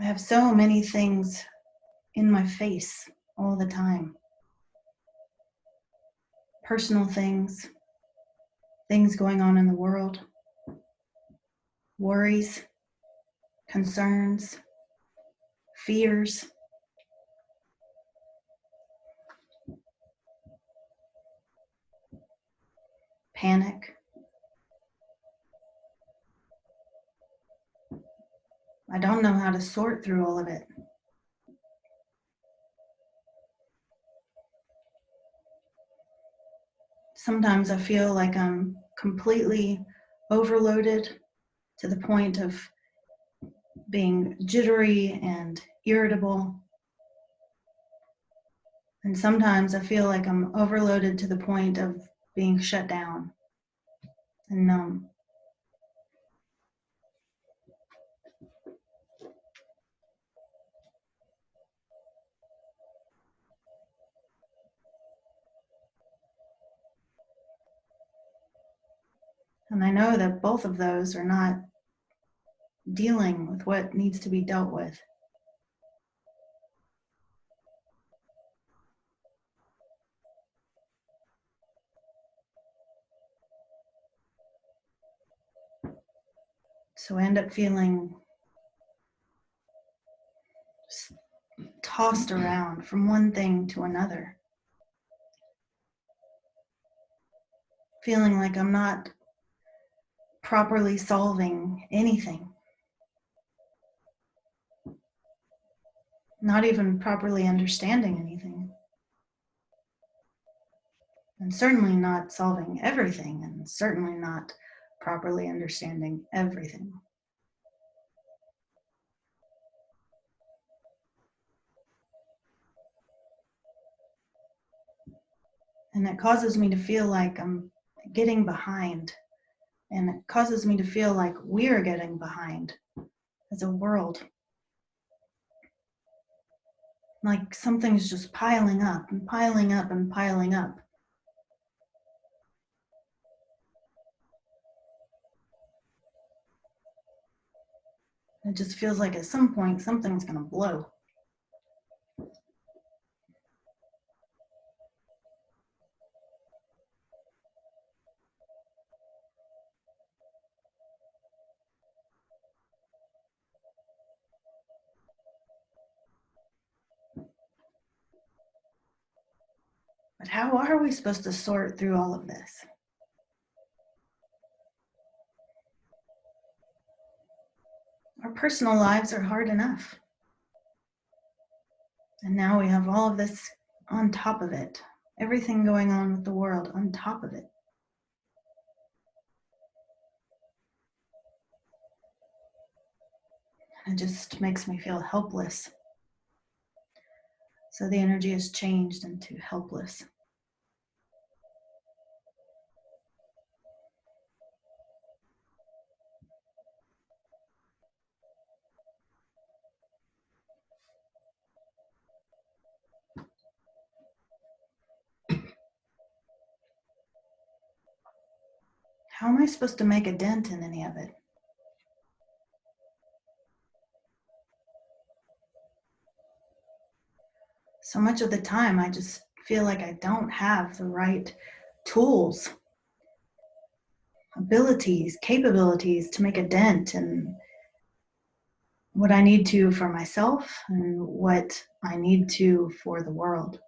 have so many things in my face all the time. Personal things, things going on in the world, worries, concerns, fears. Panic. I don't know how to sort through all of it. Sometimes I feel like I'm completely overloaded to the point of being jittery and irritable. And sometimes I feel like I'm overloaded to the point of being shut down and numb. And I know that both of those are not dealing with what needs to be dealt with. So I end up feeling tossed around from one thing to another. Feeling like I'm not properly solving anything. Not even properly understanding anything. And certainly not solving everything, and certainly not properly understanding everything. And it causes me to feel like I'm getting behind. And it causes me to feel like we're getting behind as a world. Like something's just piling up and piling up and piling up. It just feels like at some point something's going to blow. But how are we supposed to sort through all of this? Our personal lives are hard enough. And now we have all of this on top of it. Everything going on with the world on top of it. It just makes me feel helpless. So the energy is changed into helpless. How am I supposed to make a dent in any of it? So much of the time, I just feel like I don't have the right tools, abilities, capabilities to make a dent in what I need to for myself and what I need to for the world.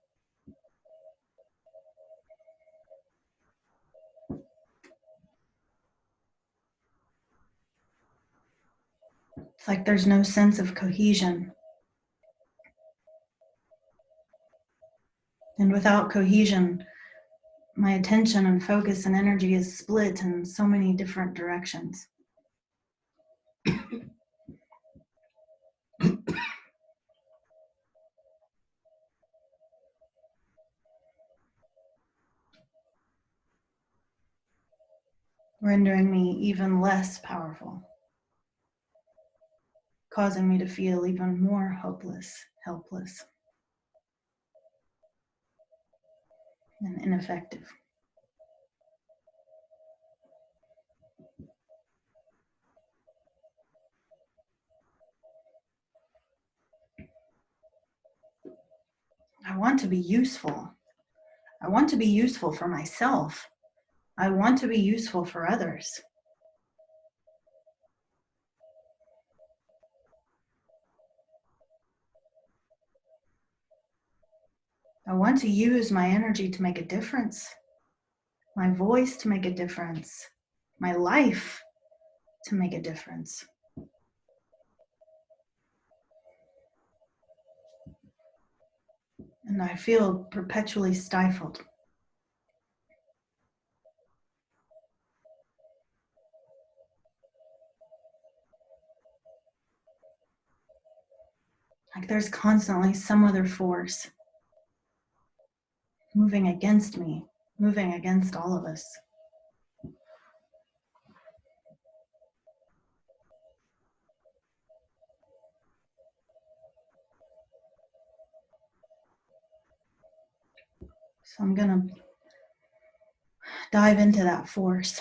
It's like there's no sense of cohesion. And without cohesion, my attention and focus and energy is split in so many different directions. Rendering me even less powerful, causing me to feel even more hopeless, helpless, and ineffective. want to be useful. I want to be useful for myself. I want to be useful for others. I want to use my energy to make a difference, my voice to make a difference, my life to make a difference. And I feel perpetually stifled. Like there's constantly some other force moving against me, moving against all of us. So I'm going to dive into that force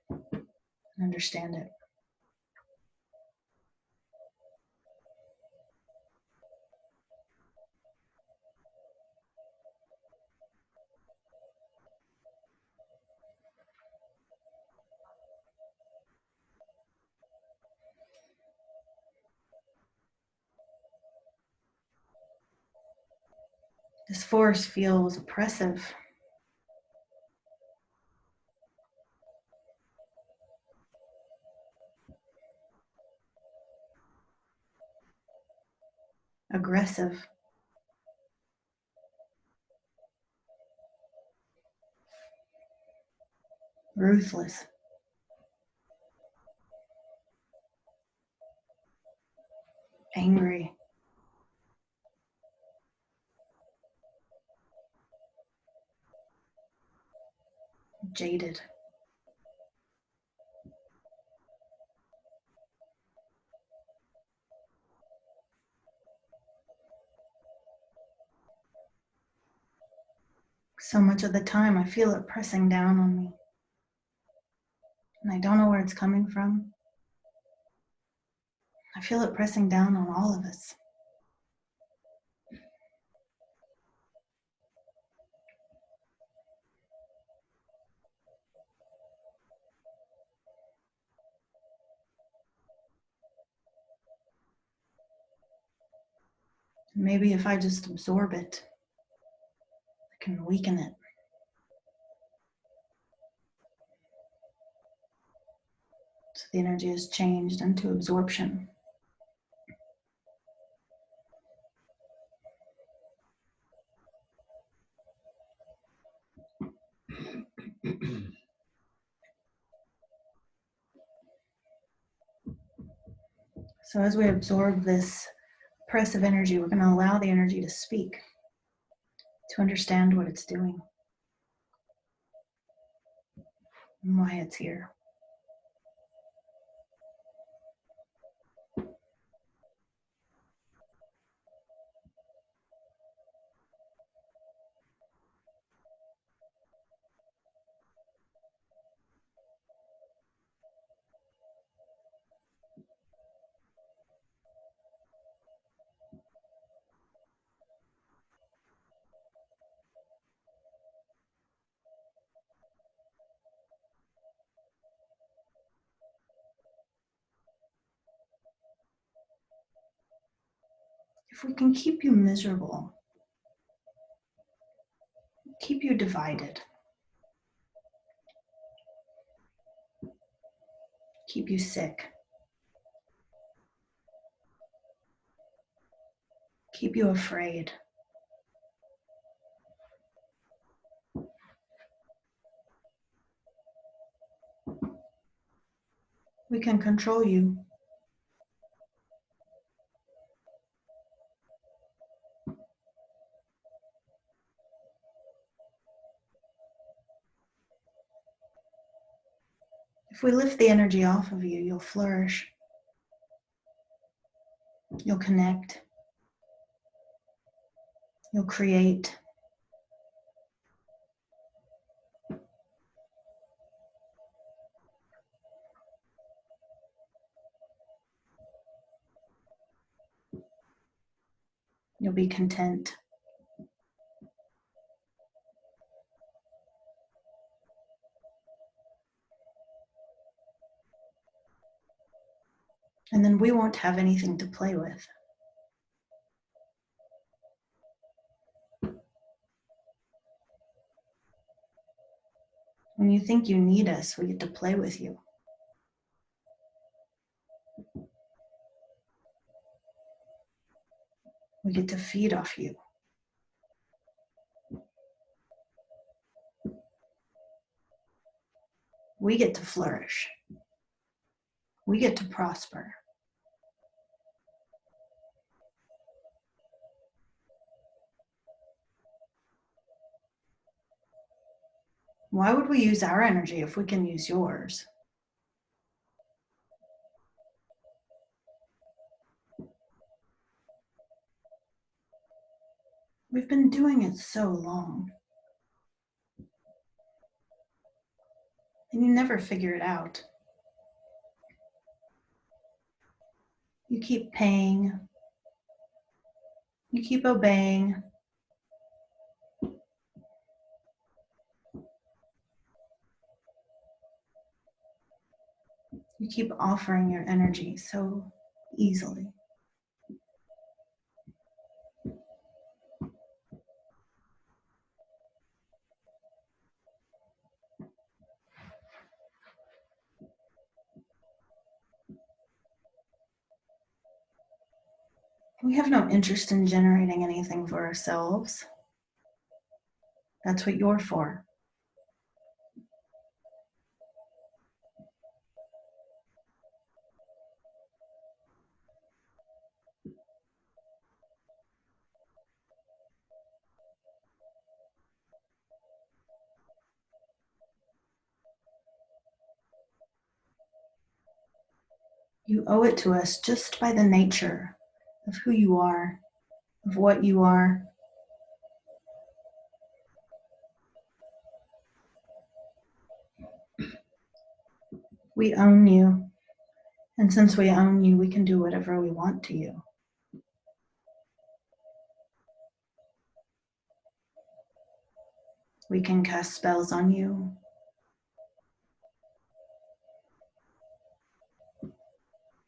and understand it. This force feels oppressive. Aggressive. Ruthless. Angry. Jaded. So much of the time I feel it pressing down on me. And I don't know where it's coming from. I feel it pressing down on all of us. Maybe if I just absorb it, I can weaken it. So the energy is changed into absorption. So as we absorb this press of energy, we're going to allow the energy to speak, to understand what it's doing and why it's here. If we can keep you miserable, keep you divided, keep you sick, keep you afraid, we can control you. If we lift the energy off of you, you'll flourish. You'll connect. You'll create. You'll be content. And then we won't have anything to play with. When you think you need us, we get to play with you. We get to feed off you. We get to flourish. We get to prosper. Why would we use our energy if we can use yours? We've been doing it so long. And you never figure it out. You keep paying. You keep obeying. You keep offering your energy so easily. We have no interest in generating anything for ourselves. That's what you're for. You owe it to us just by the nature of who you are, of what you are. We own you. And since we own you, we can do whatever we want to you. We can cast spells on you.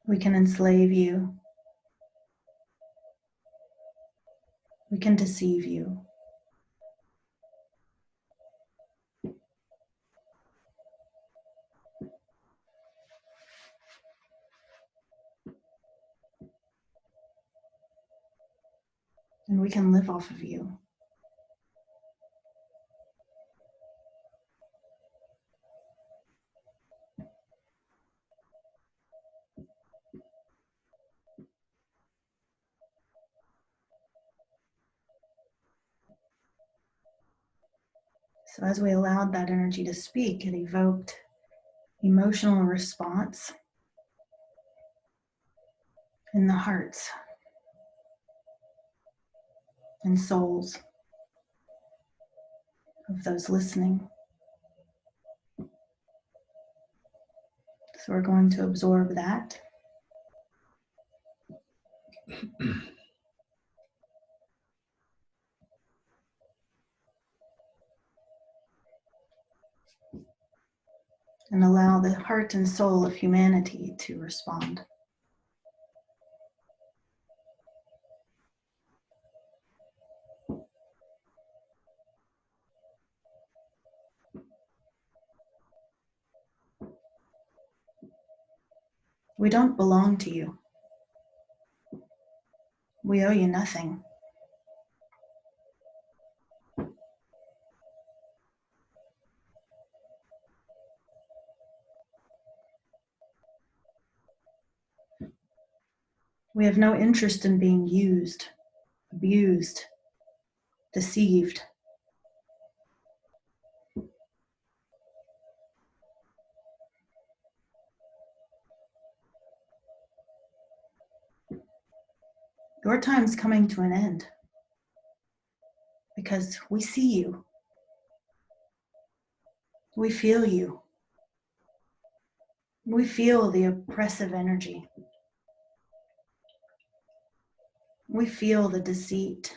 We can enslave you. We can deceive you. And we can live off of you. So as we allowed that energy to speak, it evoked emotional response in the hearts and souls of those listening. So we're going to absorb that. And allow the heart and soul of humanity to respond. We don't belong to you. We owe you nothing. We have no interest in being used, abused, deceived. Your time's coming to an end because we see you. We feel you. We feel the oppressive energy. We feel the deceit.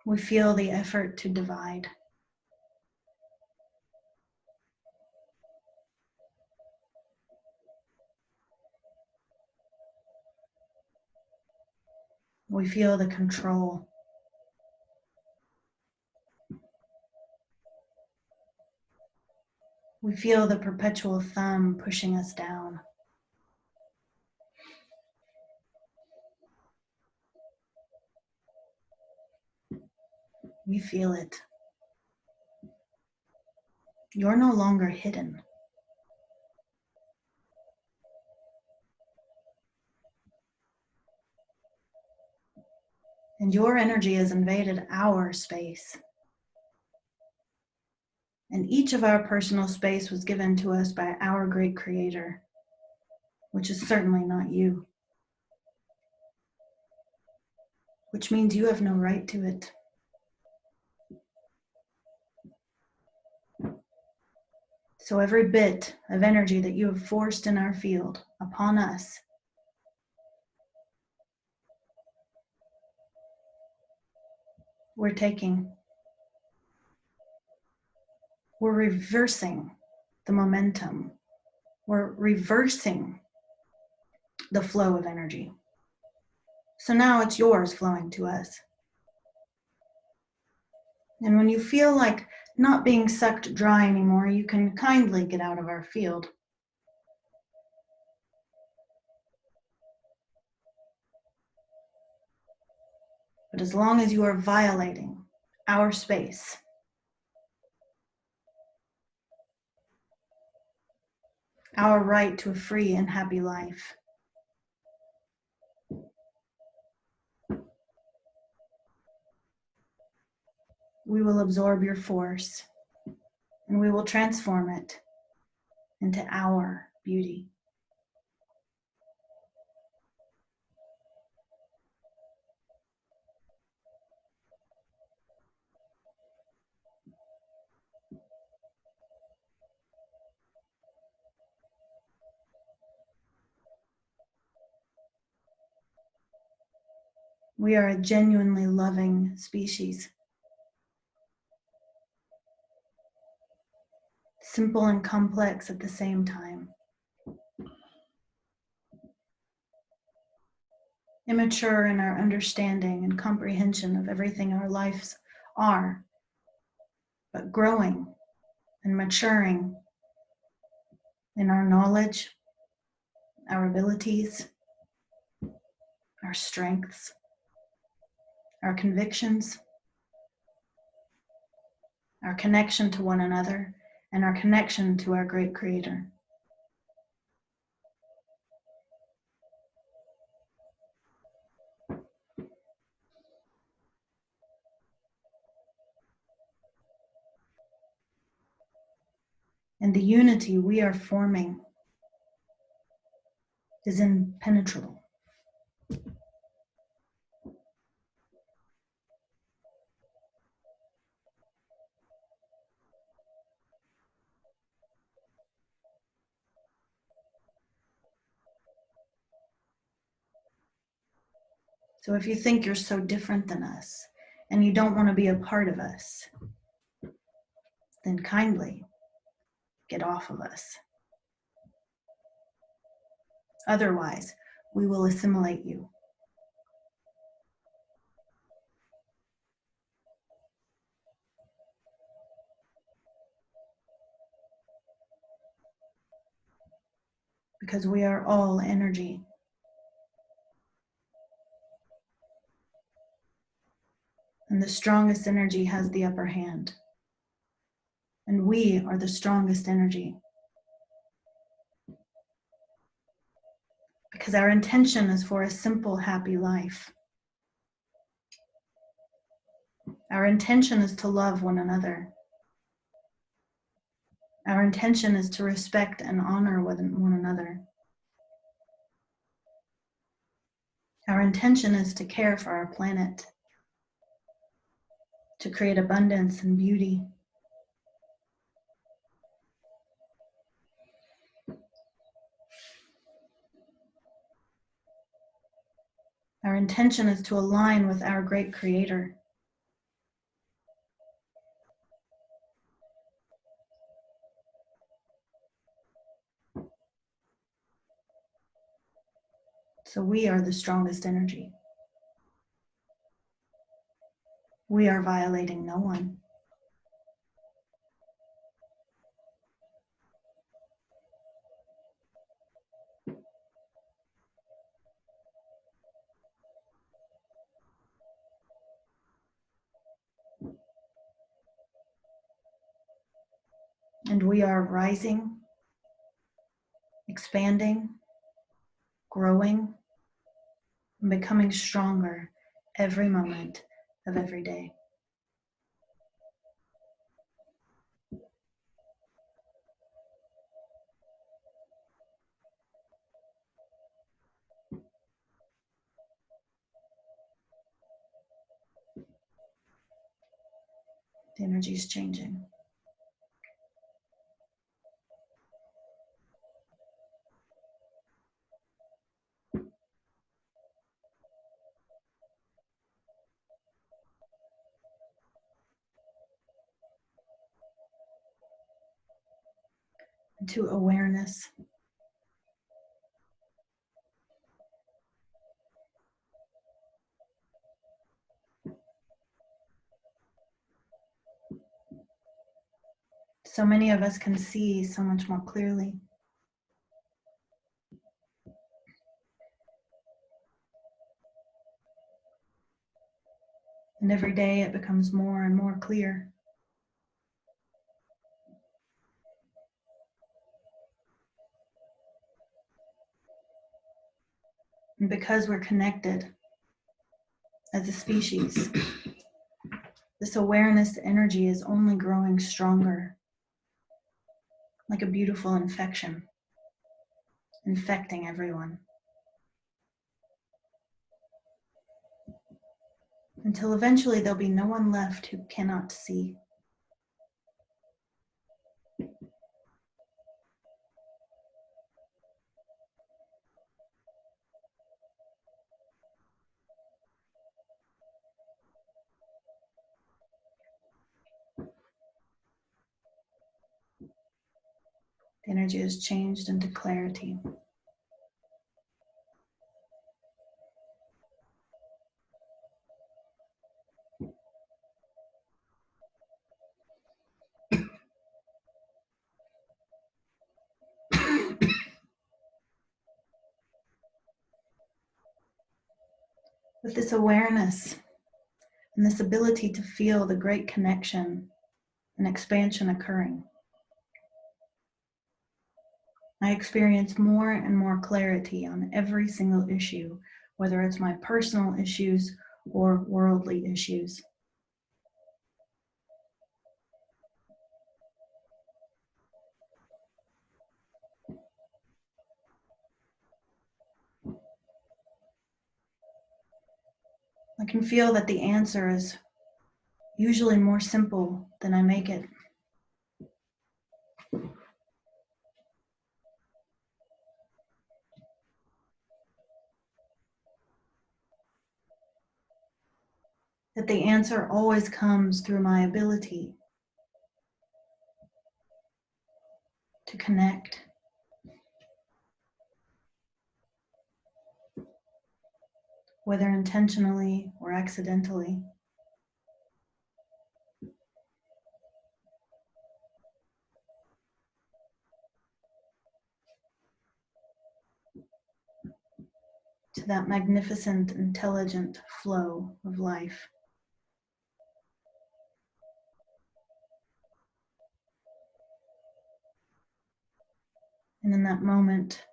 We feel the effort to divide. We feel the control. We feel the perpetual thumb pushing us down. We feel it. You're no longer hidden. And your energy has invaded our space. And each of our personal space was given to us by our great creator, which is certainly not you. Which means you have no right to it. So every bit of energy that you have forced in our field upon us we're taking. We're reversing the momentum. We're reversing the flow of energy. So now it's yours flowing to us. And when you feel like not being sucked dry anymore, you can kindly get out of our field. But as long as you are violating our space, our right to a free and happy life, we will absorb your force and we will transform it into our beauty. We are a genuinely loving species. Simple and complex at the same time. Immature in our understanding and comprehension of everything our lives are, but growing and maturing in our knowledge, our abilities, our strengths, our convictions, our connection to one another, and our connection to our great creator. And the unity we are forming is impenetrable. So if you think you're so different than us and you don't want to be a part of us, then kindly get off of us. Otherwise, we will assimilate you. Because we are all energy. And the strongest energy has the upper hand. And we are the strongest energy. Because our intention is for a simple, happy life. Our intention is to love one another. Our intention is to respect and honor one another. Our intention is to care for our planet, to create abundance and beauty. Our intention is to align with our great creator, So we are the strongest energy. We are violating no one. And we are rising, expanding, growing, and becoming stronger every moment of every day. The energy is changing. To awareness. So many of us can see so much more clearly. And every day it becomes more and more clear. And because we're connected as a species, this awareness energy is only growing stronger, like a beautiful infection, infecting everyone. Until eventually there'll be no one left who cannot see. The energy has changed into clarity. With this awareness and this ability to feel the great connection and expansion occurring, I experience more and more clarity on every single issue, whether it's my personal issues or worldly issues. I can feel that the answer is usually more simple than I make it. That the answer always comes through my ability to connect, whether intentionally or accidentally. To that magnificent, intelligent flow of life. And in that moment,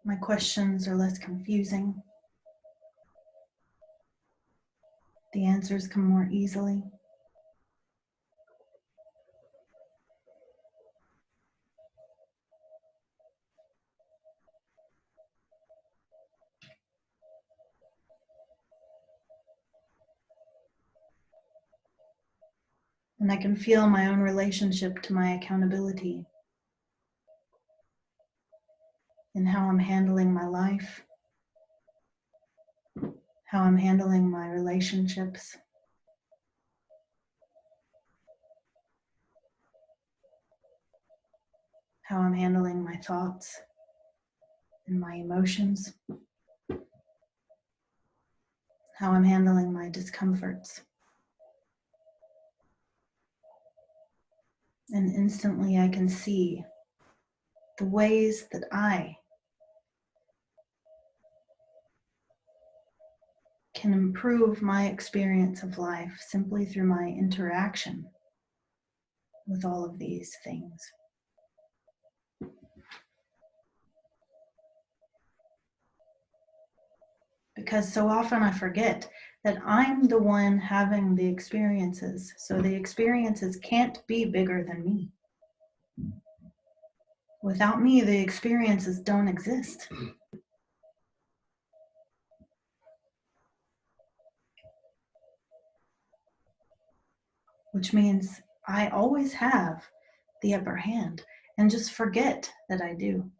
my questions are less confusing. The answers come more easily. And I can feel my own relationship to my accountability in how I'm handling my life, how I'm handling my relationships, how I'm handling my thoughts and my emotions, how I'm handling my discomforts. And instantly I can see the ways that I can improve my experience of life simply through my interaction with all of these things. Because so often I forget that I'm the one having the experiences, so the experiences can't be bigger than me. Without me, the experiences don't exist. Which means I always have the upper hand and just forget that I do.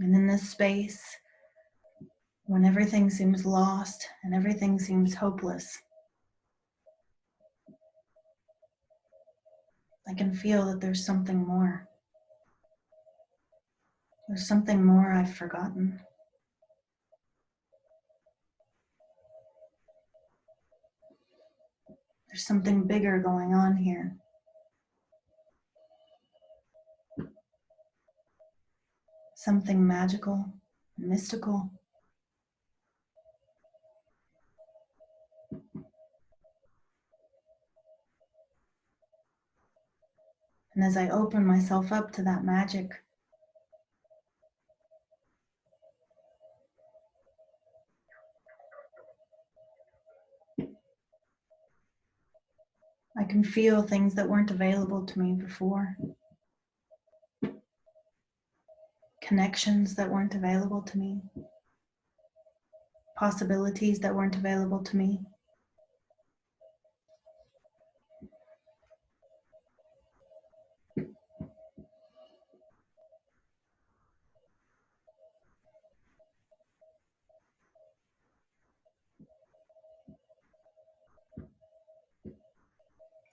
And in this space, when everything seems lost and everything seems hopeless, I can feel that there's something more. There's something more I've forgotten. There's something bigger going on here. Something magical, mystical. And as I open myself up to that magic, I can feel things that weren't available to me before. Connections that weren't available to me. Possibilities that weren't available to me.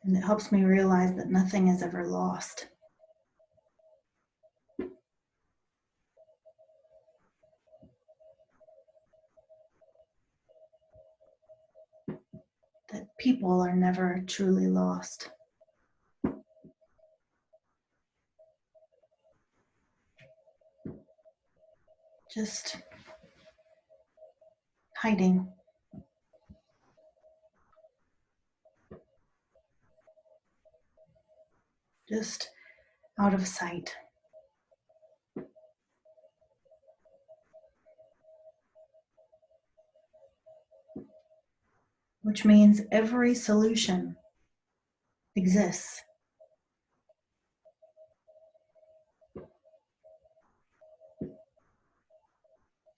And it helps me realize that nothing is ever lost. That people are never truly lost. Just hiding. Just out of sight. Which means every solution exists.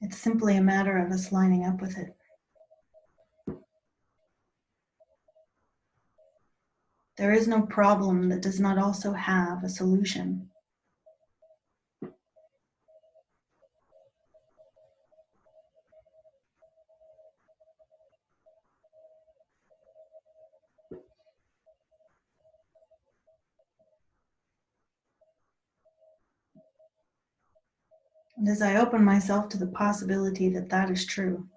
It's simply a matter of us lining up with it. There is no problem that does not also have a solution. And as I open myself to the possibility that that is true,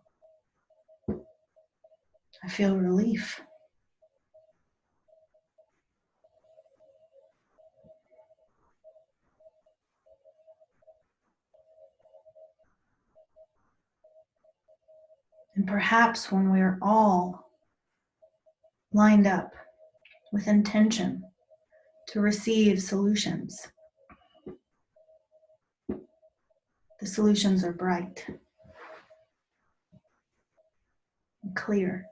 I feel relief. And perhaps when we're all lined up with intention to receive solutions, the solutions are bright and clear.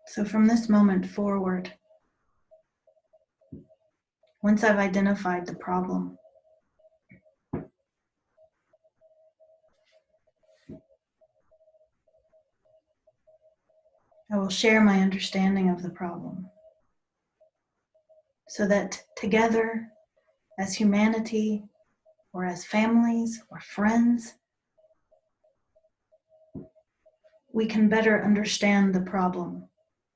So from this moment forward, once I've identified the problem, I will share my understanding of the problem so that together, as humanity, or as families or friends, we can better understand the problem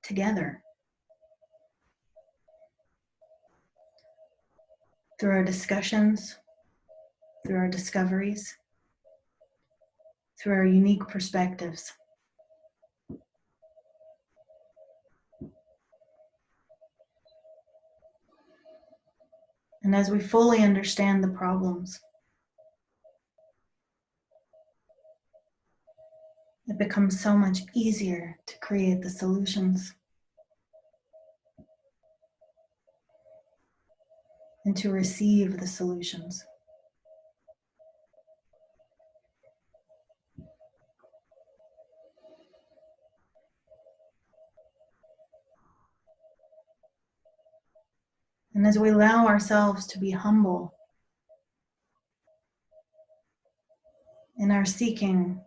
together through our discussions, through our discoveries, through our unique perspectives. And as we fully understand the problems, it becomes so much easier to create the solutions and to receive the solutions. And as we allow ourselves to be humble in our seeking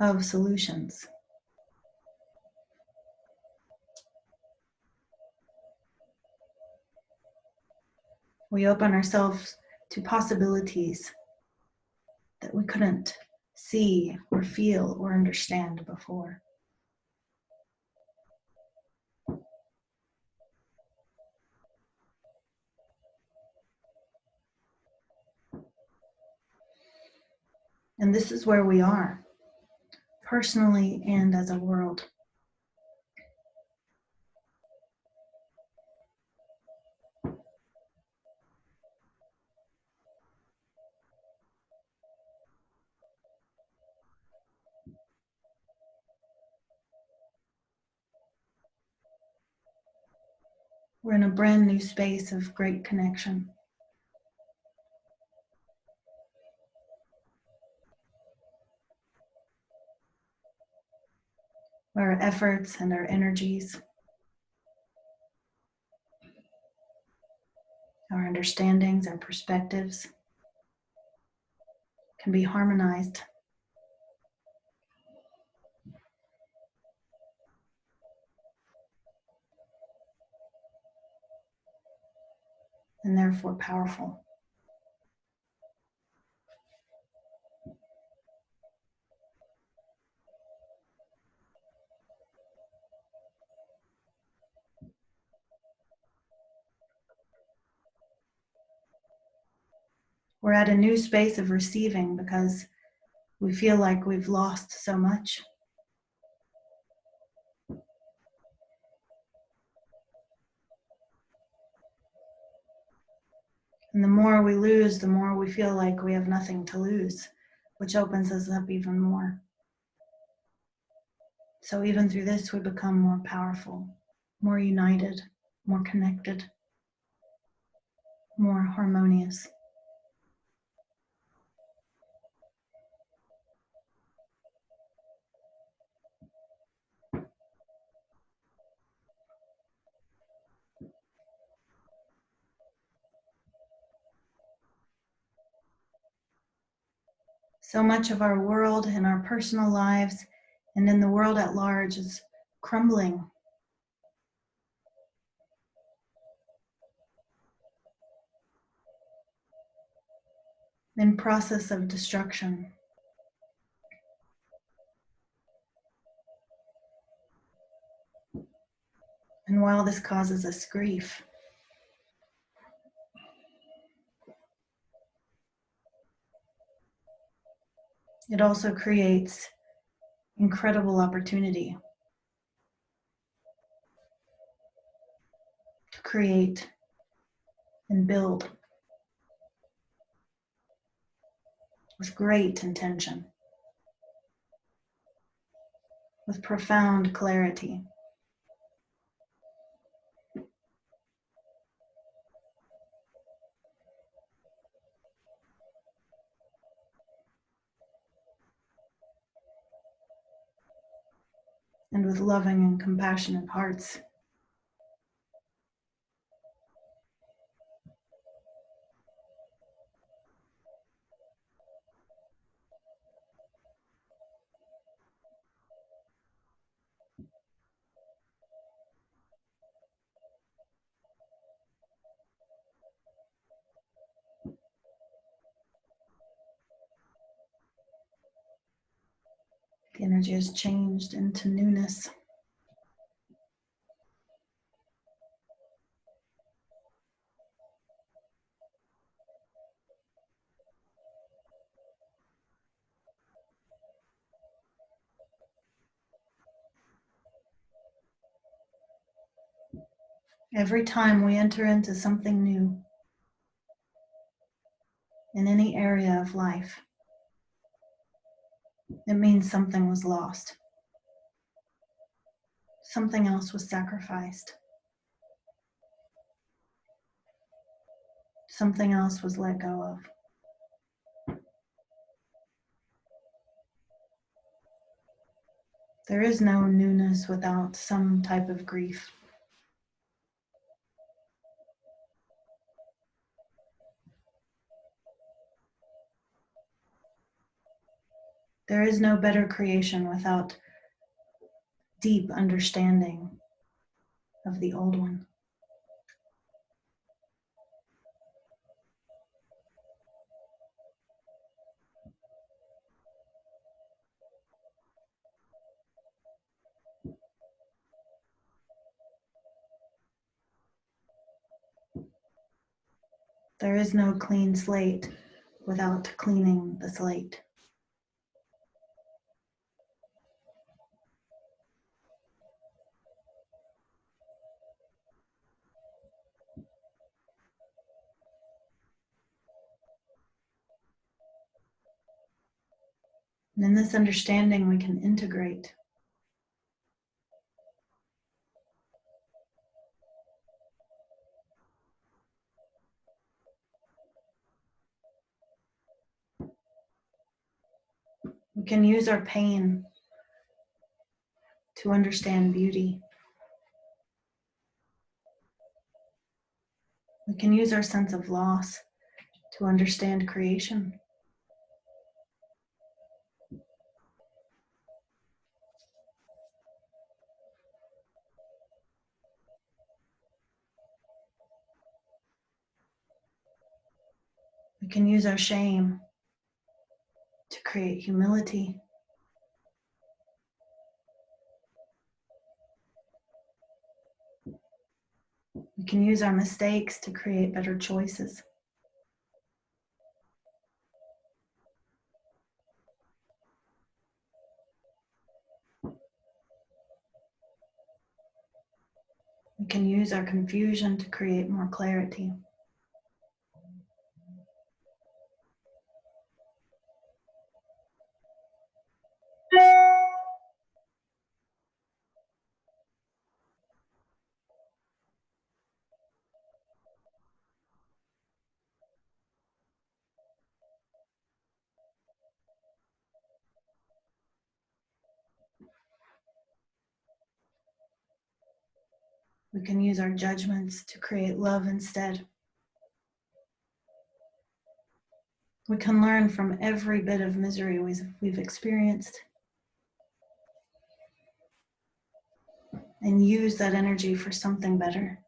of solutions, we open ourselves to possibilities that we couldn't see or feel or understand before. And this is where we are, personally and as a world. We're in a brand new space of great connection. Where our efforts and our energies, our understandings, our perspectives can be harmonized and therefore powerful. We're at a new space of receiving because we feel like we've lost so much. And the more we lose, the more we feel like we have nothing to lose, which opens us up even more. So even through this, we become more powerful, more united, more connected, more harmonious. So much of our world and our personal lives and in the world at large is crumbling. In process of destruction. And while this causes us grief, it also creates incredible opportunity to create and build with great intention, with profound clarity. And with loving and compassionate hearts. The energy has changed into newness. Every time we enter into something new in any area of life, it means something was lost. Something else was sacrificed. Something else was let go of. There is no newness without some type of grief. There is no better creation without deep understanding of the old one. There is no clean slate without cleaning the slate. And in this understanding, we can integrate. We can use our pain to understand beauty. We can use our sense of loss to understand creation. We can use our shame to create humility. We can use our mistakes to create better choices. We can use our confusion to create more clarity. We can use our judgments to create love instead. We can learn from every bit of misery we've experienced and use that energy for something better.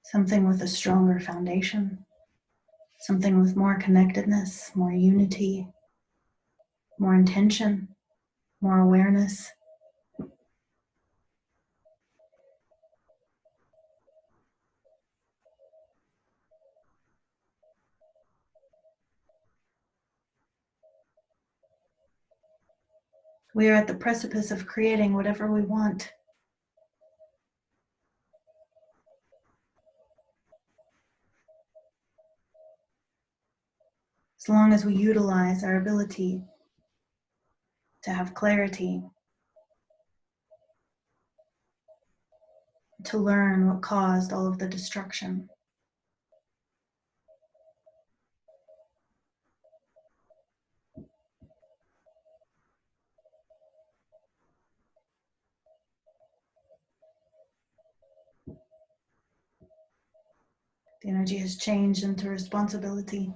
Something with a stronger foundation. Something with more connectedness, more unity, more intention, more awareness. We are at the precipice of creating whatever we want. As long as we utilize our ability to have clarity, to learn what caused all of the destruction. The energy has changed into responsibility.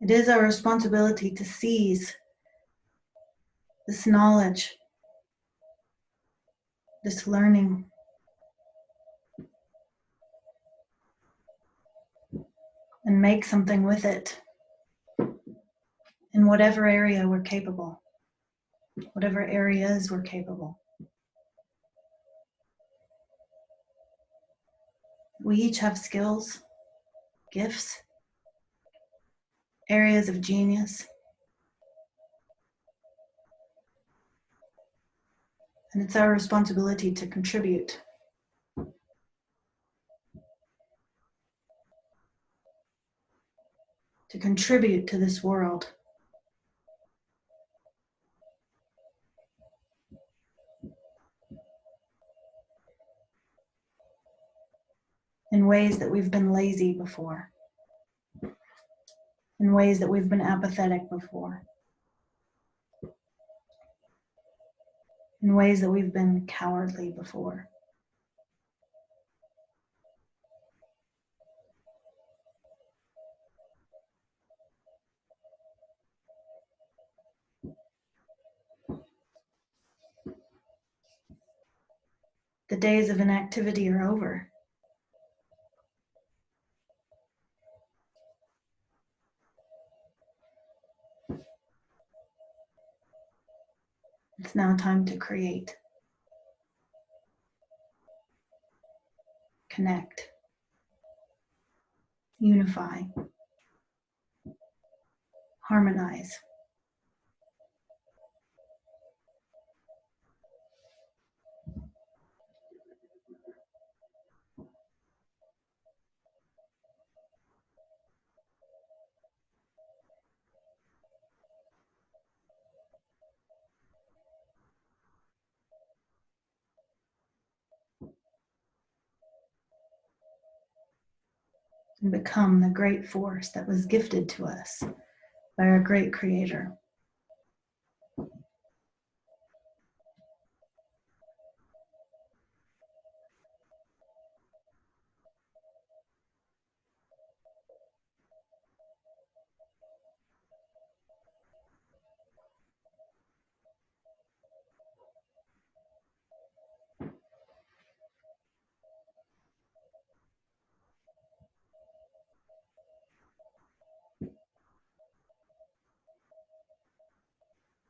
It is our responsibility to seize this knowledge, this learning, and make something with it in whatever area we're capable, whatever areas we're capable. We each have skills, gifts, areas of genius, and it's our responsibility to contribute. To contribute to this world. In ways that we've been lazy before. In ways that we've been apathetic before. In ways that we've been cowardly before. The days of inactivity are over. It's now time to create, connect, unify, harmonize. And become the great force that was gifted to us by our great Creator.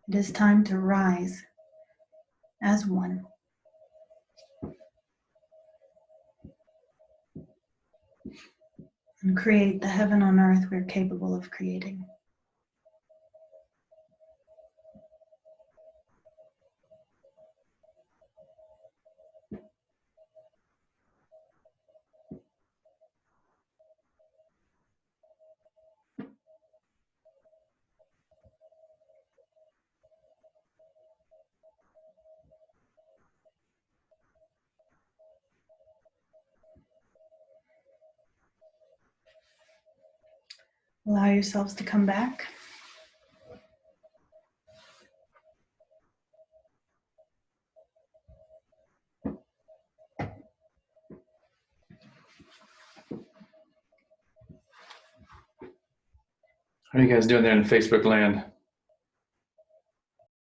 It is time to rise as one. And create the heaven on earth we're capable of creating. Allow yourselves to come back. How are you guys doing there in Facebook land?